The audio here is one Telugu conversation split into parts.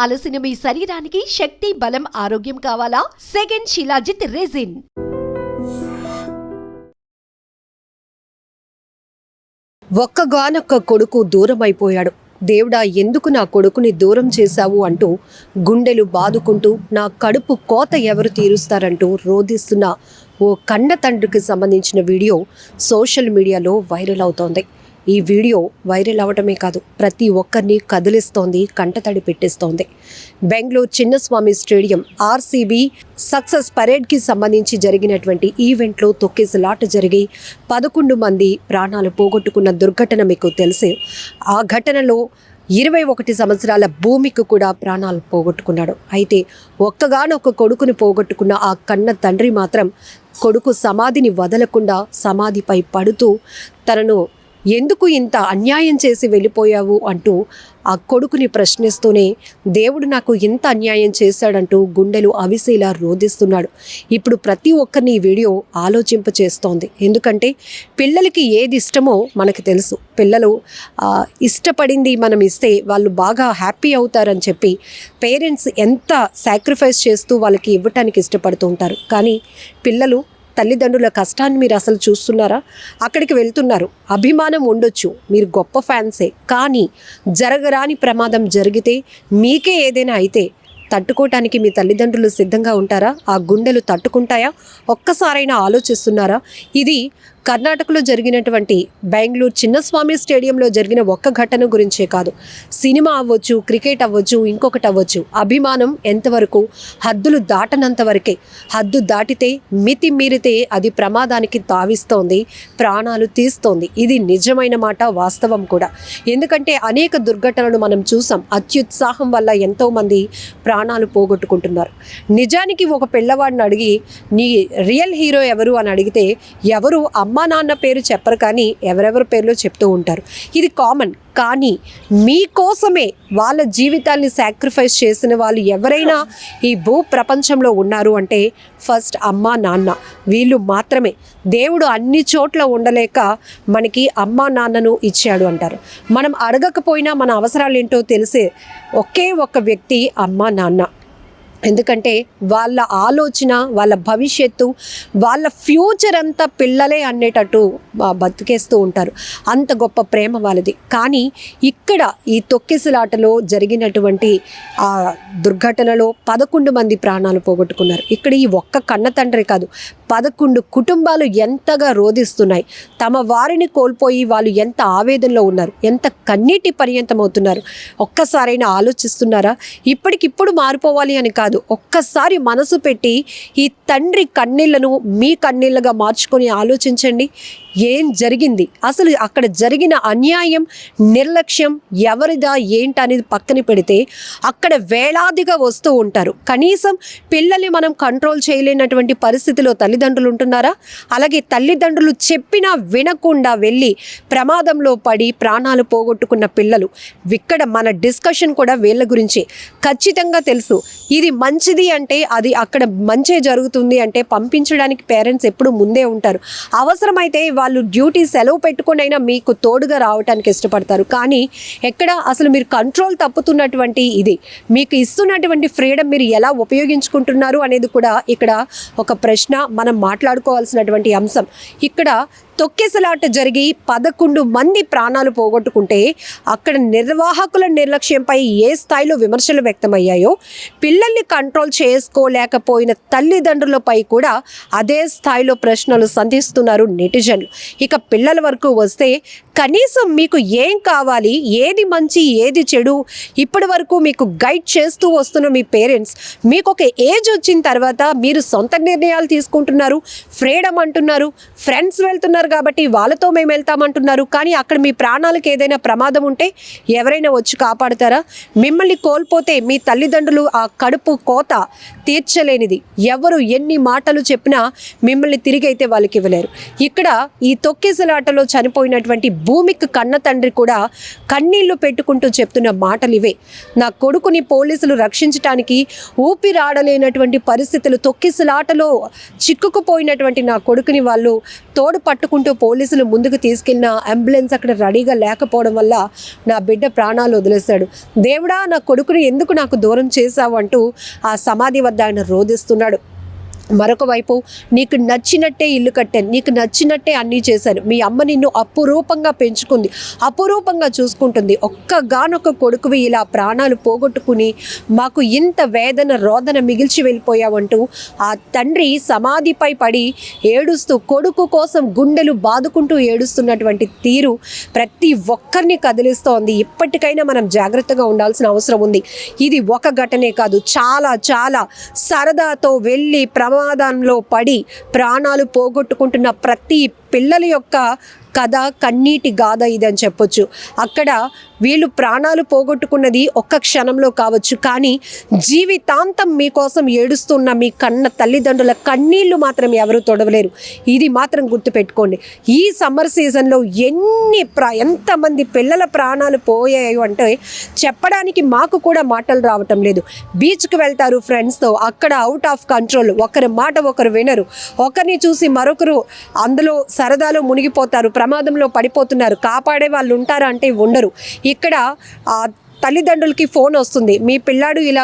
అలసిన మీ శరీరానికి శక్తి, బలం, ఆరోగ్యం కావాలా? Second shilajit resin. ఒక్కగానొక్క కొడుకు దూరం అయిపోయాడు. దేవుడా, ఎందుకు నా కొడుకుని దూరం చేశావు అంటూ గుండెలు బాదుకుంటూ నా కడుపు కోత ఎవరు తీరుస్తారంటూ రోధిస్తున్న ఓ కన్న తండ్రికి సంబంధించిన వీడియో సోషల్ మీడియాలో వైరల్ అవుతోంది. ఈ వీడియో వైరల్ అవడమే కాదు, ప్రతి ఒక్కరిని కదిలిస్తోంది, కంటతడి పెట్టిస్తోంది. Bengaluru Chinnaswamy stadium RCB success పరేడ్కి సంబంధించి జరిగినటువంటి ఈవెంట్లో తొక్కేసలాట జరిగి 11 మంది ప్రాణాలు పోగొట్టుకున్న దుర్ఘటన మీకు తెలిసే. ఆ ఘటనలో 21 సంవత్సరాల భూమికి కూడా ప్రాణాలు పోగొట్టుకున్నాడు. అయితే ఒక్కగానొక్క కొడుకుని పోగొట్టుకున్న ఆ కన్న తండ్రి మాత్రం కొడుకు సమాధిని వదలకుండా సమాధిపై పడుతూ తనను ఎందుకు ఇంత అన్యాయం చేసి వెళ్ళిపోయావు అంటూ ఆ కొడుకుని ప్రశ్నిస్తూనే దేవుడు నాకు ఇంత అన్యాయం చేశాడంటూ గుండెలు అవిసేలా రోధిస్తున్నాడు. ఇప్పుడు ప్రతి ఒక్కరిని ఈ వీడియో ఆలోచింపచేస్తోంది. ఎందుకంటే పిల్లలకి ఏది ఇష్టమో మనకు తెలుసు. పిల్లలు ఇష్టపడింది మనం ఇస్తే వాళ్ళు బాగా హ్యాపీ అవుతారని చెప్పి పేరెంట్స్ ఎంత సాక్రిఫైస్ చేస్తూ వాళ్ళకి ఇవ్వటానికి ఇష్టపడుతూ ఉంటారు. కానీ పిల్లలు తల్లిదండ్రుల కష్టాన్ని మీరు అసలు చూస్తున్నారా? అక్కడికి వెళ్తున్నారు, అభిమానం ఉండొచ్చు, మీరు గొప్ప ఫ్యాన్సే, కానీ జరగరాని ప్రమాదం జరిగితే మీకే ఏదైనా అయితే తట్టుకోవటానికి మీ తల్లిదండ్రులు సిద్ధంగా ఉంటారా? ఆ గుండెలు తట్టుకుంటాయా? ఒక్కసారైనా ఆలోచిస్తున్నారా? ఇది కర్ణాటకలో జరిగినటువంటి బెంగళూరు చిన్నస్వామి స్టేడియంలో జరిగిన ఒక్క ఘటన గురించే కాదు. సినిమా అవ్వచ్చు, క్రికెట్ అవ్వచ్చు, ఇంకొకటి అవ్వచ్చు, అభిమానం ఎంతవరకు హద్దులు దాటనంత వరకే. హద్దు దాటితే, మితి మీరితే అది ప్రమాదానికి తావిస్తోంది, ప్రాణాలు తీస్తోంది. ఇది నిజమైన మాట, వాస్తవం కూడా. ఎందుకంటే అనేక దుర్ఘటనలు మనం చూసాం. అత్యుత్సాహం వల్ల ఎంతోమంది ప్రాణాలు పోగొట్టుకుంటున్నారు. నిజానికి ఒక పిల్లవాడిని అడిగి నీ రియల్ హీరో ఎవరు అని అడిగితే ఎవరు అమ్మా నాన్న పేరు చెప్పరు, కానీ ఎవరెవరి పేర్లో చెప్తూ ఉంటారు. ఇది కామన్. కానీ మీకోసమే వాళ్ళ జీవితాల్ని సాక్రిఫైస్ చేసిన వాళ్ళు ఎవరైనా ఈ భూ ప్రపంచంలో ఉన్నారు అంటే ఫస్ట్ అమ్మా నాన్న, వీళ్ళు మాత్రమే. దేవుడు అన్ని చోట్ల ఉండలేక మనకి అమ్మా నాన్నను ఇచ్చాడు అంటారు. మనం అడగకపోయినా మన అవసరాలు ఏంటో తెలిసే ఒకే ఒక్క వ్యక్తి అమ్మా నాన్న. ఎందుకంటే వాళ్ళ ఆలోచన, వాళ్ళ భవిష్యత్తు, వాళ్ళ ఫ్యూచర్ అంతా పిల్లలే అనేటట్టు బతికేస్తూ ఉంటారు. అంత గొప్ప ప్రేమ వాళ్ళది. కానీ ఇక్కడ ఈ తొక్కిసలాటలో జరిగినటువంటి ఆ దుర్ఘటనలో 11 మంది ప్రాణాలు పోగొట్టుకున్నారు. ఇక్కడ ఈ ఒక్క కన్న తండ్రి కాదు, 11 కుటుంబాలు ఎంతగా రోధిస్తున్నాయి. తమ వారిని కోల్పోయి వాళ్ళు ఎంత ఆవేదనలో ఉన్నారు, ఎంత కన్నీటి పర్యంతం అవుతున్నారు. ఒక్కసారైనా ఆలోచిస్తున్నారా? ఇప్పటికిప్పుడు మారిపోవాలి అని కాదు, ఒక్కసారి మనసు పెట్టి ఈ తండ్రి కన్నీళ్లను మీ కన్నీళ్లుగా మార్చుకొని ఆలోచించండి. ఏం జరిగింది అసలు? అక్కడ జరిగిన అన్యాయం, నిర్లక్ష్యం ఎవరిదా ఏంటనేది పక్కన పెడితే అక్కడ వేలాదిగా వస్తూ ఉంటారు. కనీసం పిల్లల్ని మనం కంట్రోల్ చేయలేనటువంటి పరిస్థితిలో తల్లిదండ్రులు ఉంటున్నారా? అలాగే తల్లిదండ్రులు చెప్పినా వినకుండా వెళ్ళి ప్రమాదంలో పడి ప్రాణాలు పోగొట్టుకున్న పిల్లలు. ఇక్కడ మన డిస్కషన్ కూడా వీళ్ళ గురించి. ఖచ్చితంగా తెలుసు ఇది మంచిది అంటే, అది అక్కడ మంచే జరుగుతుంది అంటే పంపించడానికి పేరెంట్స్ ఎప్పుడు ముందే ఉంటారు. అవసరమైతే వాళ్ళు డ్యూటీ సెలవు పెట్టుకునైనా మీకు తోడుగా రావడానికి ఇష్టపడతారు. కానీ ఎక్కడ అసలు మీరు కంట్రోల్ తప్పుతున్నటువంటి ఇది మీకు ఇస్తున్నటువంటి ఫ్రీడమ్ మీరు ఎలా ఉపయోగించుకుంటున్నారు అనేది కూడా ఇక్కడ ఒక ప్రశ్న, మనం మాట్లాడుకోవాల్సినటువంటి అంశం. ఇక్కడ తొక్కిసలాట జరిగి 11 మంది ప్రాణాలు పోగొట్టుకుంటే అక్కడ నిర్వాహకుల నిర్లక్ష్యంపై ఏ స్థాయిలో విమర్శలు వ్యక్తమయ్యాయో, పిల్లల్ని కంట్రోల్ చేసుకోలేకపోయిన తల్లిదండ్రులపై కూడా అదే స్థాయిలో ప్రశ్నలు సంధిస్తున్నారు నెటిజన్లు. ఇక పిల్లల వరకు వస్తే కనీసం మీకు ఏం కావాలి, ఏది మంచి ఏది చెడు ఇప్పటి వరకు మీకు గైడ్ చేస్తూ వస్తున్న మీ పేరెంట్స్ మీకు ఒక ఏజ్ వచ్చిన తర్వాత మీరు సొంత నిర్ణయాలు తీసుకుంటున్నారు, ఫ్రీడమ్ అంటున్నారు, ఫ్రెండ్స్ వెళ్తున్నారు కాబట్టి వాళ్ళతో మేము వెళ్తామంటున్నారు. కానీ అక్కడ మీ ప్రాణాలకు ఏదైనా ప్రమాదం ఉంటే ఎవరైనా వచ్చి కాపాడుతారా? మిమ్మల్ని కోల్పోతే మీ తల్లిదండ్రులు ఆ కడుపు కోత తీర్చలేనిది. ఎవరు ఎన్ని మాటలు చెప్పినా మిమ్మల్ని తిరిగి అయితే వాళ్ళకి ఇవ్వలేరు. ఇక్కడ ఈ తొక్కిసలాటలో చనిపోయినటువంటి భూమికి కన్న తండ్రి కూడా కన్నీళ్లు పెట్టుకుంటూ చెప్తున్న మాటలు ఇవే. నా కొడుకుని పోలీసులు రక్షించడానికి ఊపిరాడలేనటువంటి పరిస్థితులు, తొక్కిసలాటలో చిక్కుకుపోయినటువంటి నా కొడుకుని వాళ్ళు తోడు పట్టుకుంటూ బాదుకుంటూ పోలీసులు ముందుకు తీసుకెళ్ళిన అంబులెన్స్ అక్కడ రెడీగా లేకపోవడం వల్ల నా బిడ్డ ప్రాణాలు వదిలేశాడు. దేవుడా, నా కొడుకుని ఎందుకు నాకు దూరం చేశావు అంటూ ఆ సమాధి వద్ద ఆయన రోదిస్తున్నాడు. మరొక వైపు, నీకు నచ్చినట్టే ఇల్లు కట్టాను, నీకు నచ్చినట్టే అన్నీ చేశాను, మీ అమ్మ నిన్ను అపురూపంగా పెంచుకుంది, అపురూపంగా చూసుకుంటుంది, ఒక్కగానొక్క కొడుకువి ఇలా ప్రాణాలు పోగొట్టుకుని మాకు ఇంత వేదన రోదన మిగిల్చి వెళ్ళిపోయావంటూ ఆ తండ్రి సమాధిపై పడి ఏడుస్తూ కొడుకు కోసం గుండెలు బాదుకుంటూ ఏడుస్తున్నటువంటి తీరు ప్రతి ఒక్కరిని కదిలిస్తోంది. ఇప్పటికైనా మనం జాగ్రత్తగా ఉండాల్సిన అవసరం ఉంది. ఇది ఒక ఘటనే కాదు, చాలా చాలా సరదాతో వెళ్ళి ప్రమాదంలో పడి ప్రాణాలు పోగొట్టుకుంటున్న ప్రతి పిల్లల యొక్క కథ, కన్నీటి గాథ ఇది అని చెప్పొచ్చు. అక్కడ వీళ్ళు ప్రాణాలు పోగొట్టుకున్నది ఒక్క క్షణంలో కావచ్చు, కానీ జీవితాంతం మీకోసం ఏడుస్తున్న మీ కన్న తల్లిదండ్రుల కన్నీళ్లు మాత్రం ఎవరు తొడవలేరు. ఇది మాత్రం గుర్తుపెట్టుకోండి. ఈ సమ్మర్ సీజన్లో ఎంతమంది పిల్లల ప్రాణాలు పోయాయి అంటే చెప్పడానికి మాకు కూడా మాటలు రావటం లేదు. బీచ్కి వెళ్తారు ఫ్రెండ్స్తో, అక్కడ అవుట్ ఆఫ్ కంట్రోల్, ఒకరి మాట ఒకరు వినరు, ఒకరిని చూసి మరొకరు అందులో సరదాలో మునిగిపోతారు, ప్రమాదంలో పడిపోతున్నారు. కాపాడే వాళ్ళు ఉంటారా అంటే ఉండరు. ఇక్కడ తల్లిదండ్రులకి ఫోన్ వస్తుంది, మీ పిల్లాడు ఇలా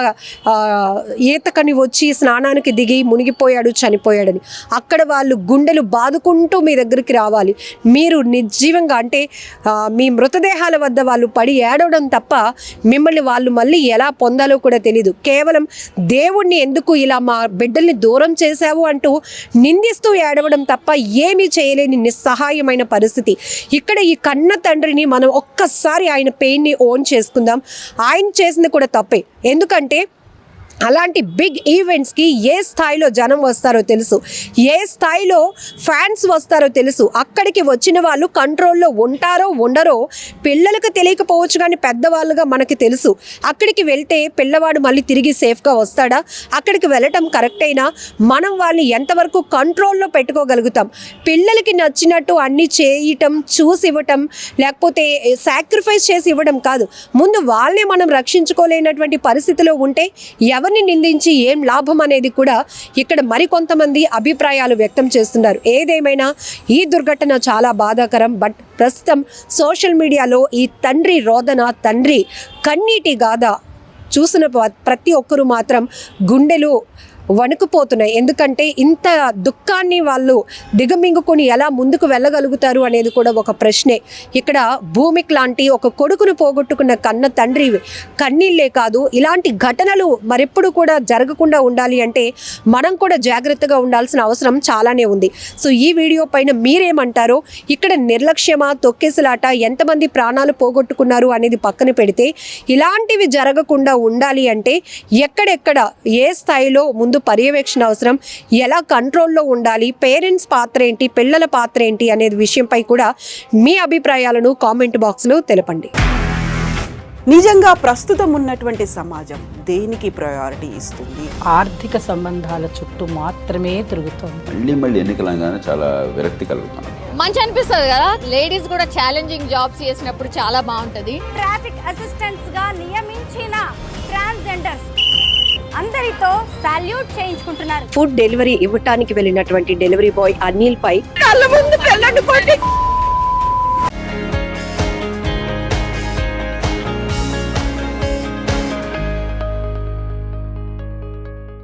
ఈతకని వచ్చి స్నానానికి దిగి మునిగిపోయాడు, చనిపోయాడని. అక్కడ వాళ్ళు గుండెలు బాదుకుంటూ మీ దగ్గరికి రావాలి. మీరు నిర్జీవంగా అంటే మీ మృతదేహాల వద్ద వాళ్ళు పడి ఏడవడం తప్ప మిమ్మల్ని వాళ్ళు మళ్ళీ ఎలా పొందాలో కూడా తెలీదు. కేవలం దేవుణ్ణి ఎందుకు ఇలా మా బిడ్డల్ని దూరం చేశావు అంటూ నిందిస్తూ ఏడవడం తప్ప ఏమీ చేయలేని నిస్సహాయమైన పరిస్థితి. ఇక్కడ ఈ కన్న తండ్రిని మనం ఒక్కసారి ఆయన పెయిన్ని ఓన్ చేసుకుందాం. ఆయన చేసింది కూడా తప్పే. ఎందుకంటే అలాంటి బిగ్ ఈవెంట్స్కి ఏ స్థాయిలో జనం వస్తారో తెలుసు, ఏ స్థాయిలో ఫ్యాన్స్ వస్తారో తెలుసు. అక్కడికి వచ్చిన వాళ్ళు కంట్రోల్లో ఉంటారో ఉండరో పిల్లలకు తెలియకపోవచ్చు, కానీ పెద్దవాళ్ళుగా మనకి తెలుసు. అక్కడికి వెళ్తే పిల్లవాడు మళ్ళీ తిరిగి సేఫ్గా వస్తాడా, అక్కడికి వెళ్ళటం కరెక్ట్ అయినా మనం వాళ్ళని ఎంతవరకు కంట్రోల్లో పెట్టుకోగలుగుతాం? పిల్లలకి నచ్చినట్టు అన్నీ చేయటం, చూసి ఇవ్వటం, లేకపోతే సాక్రిఫైస్ చేసి ఇవ్వడం కాదు. ముందు వాళ్ళని మనం రక్షించుకోలేనటువంటి పరిస్థితిలో ఉంటే ఎవరిని నిందించి ఏం లాభం అనేది కూడా ఇక్కడ మరికొంతమంది అభిప్రాయాలు వ్యక్తం చేస్తున్నారు. ఏదేమైనా ఈ దుర్ఘటన చాలా బాధాకరం. బట్ ప్రస్తుతం సోషల్ మీడియాలో ఈ తండ్రి రోదన, తండ్రి కన్నీటి గాథ చూసిన ప్రతి ఒక్కరూ మాత్రం గుండెలు వణుకుపోతున్నాయి. ఎందుకంటే ఇంత దుఃఖాన్ని వాళ్ళు దిగమింగుకొని ఎలా ముందుకు వెళ్ళగలుగుతారు అనేది కూడా ఒక ప్రశ్నే. ఇక్కడ భూమికి లాంటి ఒక కొడుకును పోగొట్టుకున్న కన్న తండ్రి కన్నీళ్ళే కాదు, ఇలాంటి ఘటనలు మరెప్పుడు కూడా జరగకుండా ఉండాలి అంటే మనం కూడా జాగ్రత్తగా ఉండాల్సిన అవసరం చాలానే ఉంది. సో ఈ వీడియో పైన మీరేమంటారో, ఇక్కడ నిర్లక్ష్యమా, తొక్కేసలాట, ఎంతమంది ప్రాణాలు పోగొట్టుకున్నారు అనేది పక్కన పెడితే ఇలాంటివి జరగకుండా ఉండాలి అంటే ఎక్కడెక్కడ ఏ స్థాయిలో ముందు పర్యవేక్షణ అవసరం, ఎలా కంట్రోల్లో ఉండాలి, పేరెంట్స్ పాత్ర ఏంటి, పిల్లల పాత్ర ఏంటి అనేది విషయంపై కూడా మీ అభిప్రాయాలను కామెంట్ బాక్స్లో తెలపండి. నిజంగా ప్రస్తుతం ఉన్నటువంటి సమాజం దేనికి ప్రయారిటీ ఇస్తుంది? ఆర్థిక సంబంధాల చుట్టూ మాత్రమే తిరుగుతోంది. మళ్ళీ ఎన్నికలంగానే చాలా విరక్తి కలుగుతున్నాం. మంచి అనిపిస్తుంది కదా, లేడీస్ కూడా ఛాలెంజింగ్ జాబ్స్ చేసినప్పుడు చాలా బాగుంటది. ట్రాఫిక్ అసిస్టెంట్స్ గా నియమించిన ట్రాన్స్జెండర్స్ అందరితో సాల్యూట్ చేయించుకుంటున్నారు. ఫుడ్ డెలివరీ ఇవ్వటానికి వెళ్ళినటువంటి డెలివరీ బాయ్ అనిల్ పై కళ్ళ ముందు